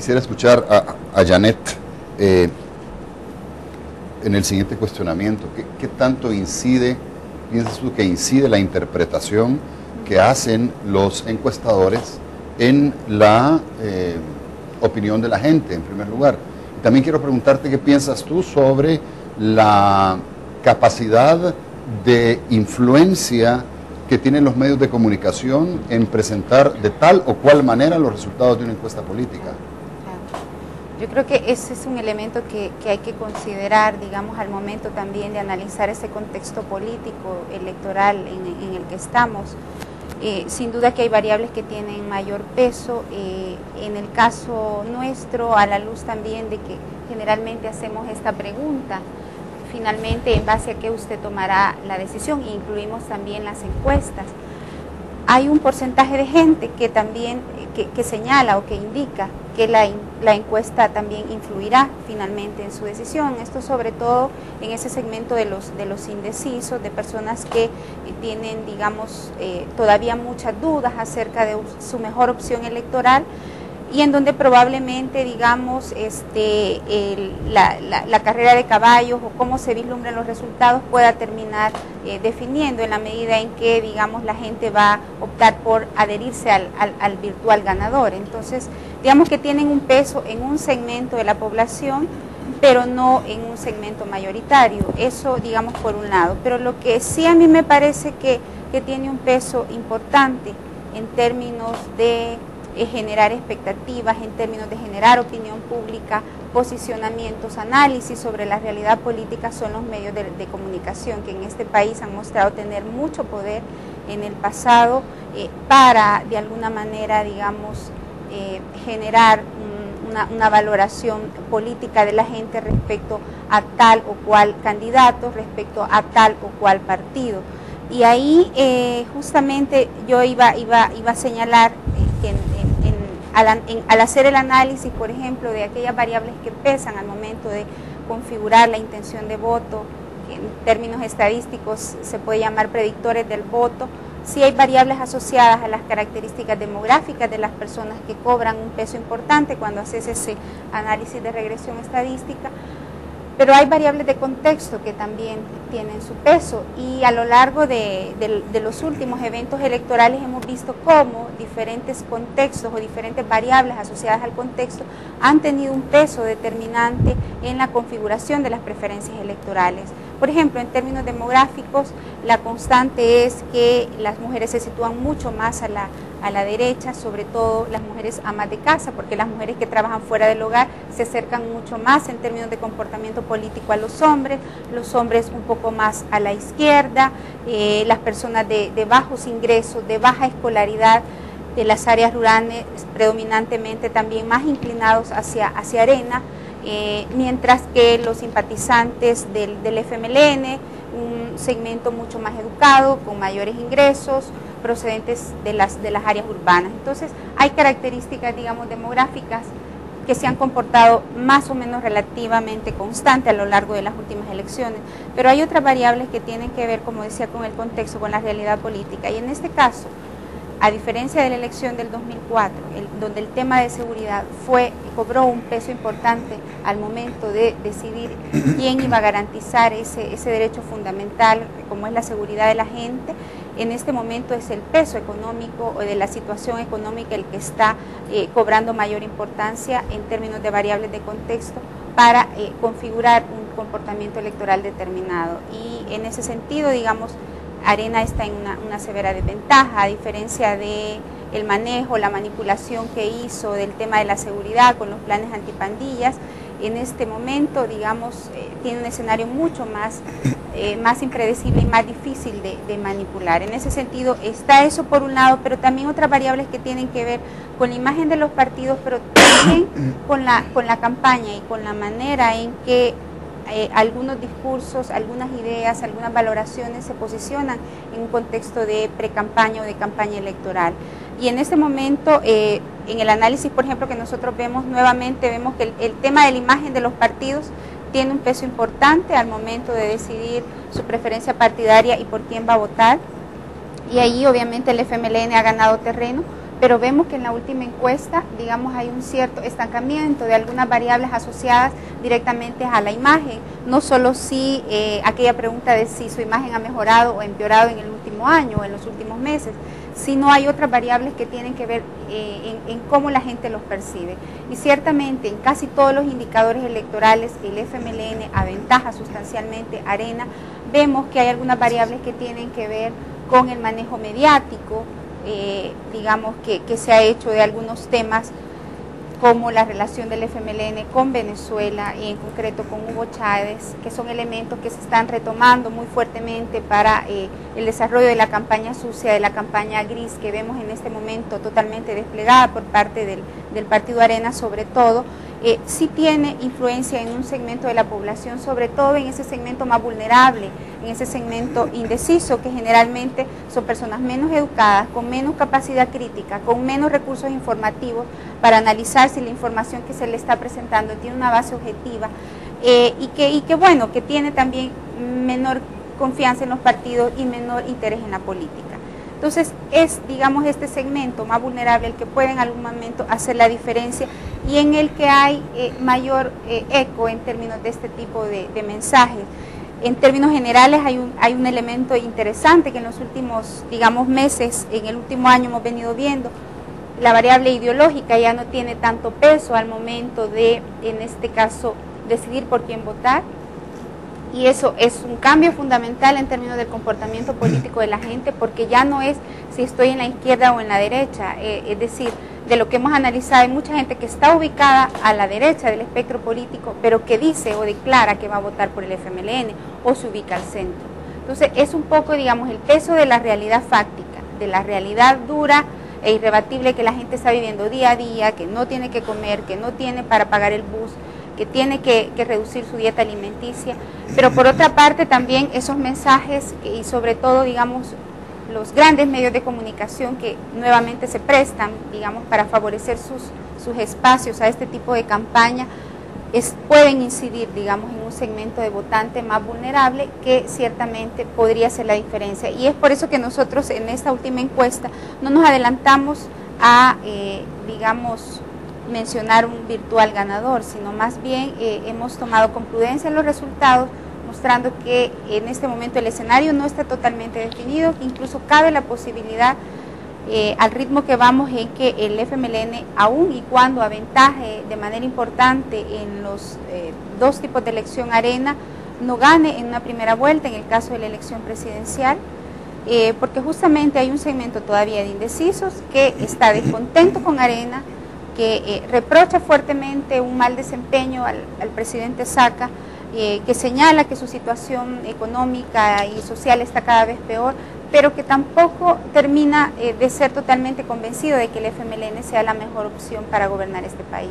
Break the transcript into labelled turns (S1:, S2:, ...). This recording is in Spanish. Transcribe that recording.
S1: quisiera escuchar a Janet en el siguiente cuestionamiento. ¿Qué tanto piensas tú que incide la interpretación que hacen los encuestadores en la opinión de la gente, en primer lugar? Y también quiero preguntarte qué piensas tú sobre la capacidad de influencia que tienen los medios de comunicación en presentar de tal o cual manera los resultados de una encuesta política.
S2: Yo creo que ese es un elemento que hay que considerar, digamos, al momento también de analizar ese contexto político, electoral en el que estamos. Sin duda que hay variables que tienen mayor peso. En el caso nuestro, a la luz también de que generalmente hacemos esta pregunta, finalmente en base a qué usted tomará la decisión, e incluimos también las encuestas. Hay un porcentaje de gente que también que señala o que indica que la encuesta también influirá finalmente en su decisión. Esto sobre todo en ese segmento de los indecisos, de personas que tienen, digamos, todavía muchas dudas acerca de su mejor opción electoral, y en donde probablemente, digamos, la carrera de caballos o cómo se vislumbran los resultados pueda terminar definiendo en la medida en que, digamos, la gente va a optar por adherirse al virtual ganador. Entonces, digamos que tienen un peso en un segmento de la población, pero no en un segmento mayoritario. Eso, digamos, por un lado. Pero lo que sí a mí me parece que tiene un peso importante en términos de generar expectativas, en términos de generar opinión pública, posicionamientos, análisis sobre la realidad política, son los medios de comunicación, que en este país han mostrado tener mucho poder en el pasado para, de alguna manera, digamos, generar una valoración política de la gente respecto a tal o cual candidato, respecto a tal o cual partido. Y ahí justamente yo iba a señalar que al hacer el análisis, por ejemplo, de aquellas variables que pesan al momento de configurar la intención de voto, que en términos estadísticos se puede llamar predictores del voto, sí hay variables asociadas a las características demográficas de las personas que cobran un peso importante cuando haces ese análisis de regresión estadística, pero hay variables de contexto que también tienen su peso, y a lo largo de los últimos eventos electorales hemos visto cómo diferentes contextos o diferentes variables asociadas al contexto han tenido un peso determinante en la configuración de las preferencias electorales. Por ejemplo, en términos demográficos, la constante es que las mujeres se sitúan mucho más a la derecha, sobre todo las mujeres amas de casa, porque las mujeres que trabajan fuera del hogar se acercan mucho más en términos de comportamiento político a los hombres un poco más a la izquierda, las personas de bajos ingresos, de baja escolaridad, de las áreas rurales predominantemente también más inclinados hacia Arena, mientras que los simpatizantes del FMLN, un segmento mucho más educado, con mayores ingresos, procedentes de las áreas urbanas. Entonces, hay características, digamos, demográficas que se han comportado más o menos relativamente constante a lo largo de las últimas elecciones, pero hay otras variables que tienen que ver, como decía, con el contexto, con la realidad política, y en este caso, a diferencia de la elección del 2004, donde el tema de seguridad cobró un peso importante al momento de decidir quién iba a garantizar ese derecho fundamental, como es la seguridad de la gente, en este momento es el peso económico o de la situación económica el que está cobrando mayor importancia en términos de variables de contexto para configurar un comportamiento electoral determinado. Y en ese sentido, digamos, Arena está en una severa desventaja, a diferencia de el manejo, la manipulación que hizo del tema de la seguridad con los planes antipandillas. En este momento, digamos, tiene un escenario mucho más impredecible y más difícil de manipular. En ese sentido está eso por un lado, pero también otras variables que tienen que ver con la imagen de los partidos, pero también con la campaña y con la manera en que algunos discursos, algunas ideas, algunas valoraciones se posicionan en un contexto de pre-campaña o de campaña electoral. Y en este momento, en el análisis, por ejemplo, que nosotros vemos nuevamente, vemos que el tema de la imagen de los partidos tiene un peso importante al momento de decidir su preferencia partidaria y por quién va a votar. Y ahí obviamente el FMLN ha ganado terreno, pero vemos que en la última encuesta, digamos, hay un cierto estancamiento de algunas variables asociadas directamente a la imagen, no solo si aquella pregunta de si su imagen ha mejorado o empeorado en el último año o en los últimos meses, sino hay otras variables que tienen que ver en cómo la gente los percibe. Y ciertamente en casi todos los indicadores electorales, el FMLN aventaja sustancialmente a Arena. Vemos que hay algunas variables que tienen que ver con el manejo mediático, digamos que se ha hecho de algunos temas como la relación del FMLN con Venezuela y en concreto con Hugo Chávez, que son elementos que se están retomando muy fuertemente para el desarrollo de la campaña sucia, de la campaña gris que vemos en este momento totalmente desplegada por parte del Partido Arena sobre todo. Sí tiene influencia en un segmento de la población, sobre todo en ese segmento más vulnerable, en ese segmento indeciso, que generalmente son personas menos educadas, con menos capacidad crítica, con menos recursos informativos para analizar si la información que se le está presentando tiene una base objetiva y que bueno, que tiene también menor confianza en los partidos y menor interés en la política. Entonces es, digamos, este segmento más vulnerable el que puede en algún momento hacer la diferencia y en el que hay mayor eco en términos de este tipo de mensajes. En términos generales hay un elemento interesante que en los últimos, digamos, meses, en el último año hemos venido viendo. La variable ideológica ya no tiene tanto peso al momento de, en este caso, decidir por quién votar. Y eso es un cambio fundamental en términos del comportamiento político de la gente, porque ya no es si estoy en la izquierda o en la derecha, es decir, de lo que hemos analizado, hay mucha gente que está ubicada a la derecha del espectro político, pero que dice o declara que va a votar por el FMLN o se ubica al centro. Entonces es un poco, digamos, el peso de la realidad fáctica, de la realidad dura e irrebatible que la gente está viviendo día a día, que no tiene que comer, que no tiene para pagar el bus, que tiene que reducir su dieta alimenticia, pero por otra parte también esos mensajes y sobre todo, digamos, los grandes medios de comunicación que nuevamente se prestan, digamos, para favorecer sus espacios a este tipo de campaña, pueden incidir, digamos, en un segmento de votante más vulnerable que ciertamente podría hacer la diferencia. Y es por eso que nosotros en esta última encuesta no nos adelantamos a, digamos, mencionar un virtual ganador, sino más bien hemos tomado con prudencia los resultados, mostrando que en este momento el escenario no está totalmente definido, que incluso cabe la posibilidad, al ritmo que vamos, en que el FMLN, aún y cuando aventaje de manera importante en los dos tipos de elección Arena, no gane en una primera vuelta, en el caso de la elección presidencial, porque justamente hay un segmento todavía de indecisos que está descontento con Arena, que reprocha fuertemente un mal desempeño al presidente Saca, que señala que su situación económica y social está cada vez peor, pero que tampoco termina de ser totalmente convencido de que el FMLN sea la mejor opción para gobernar este país.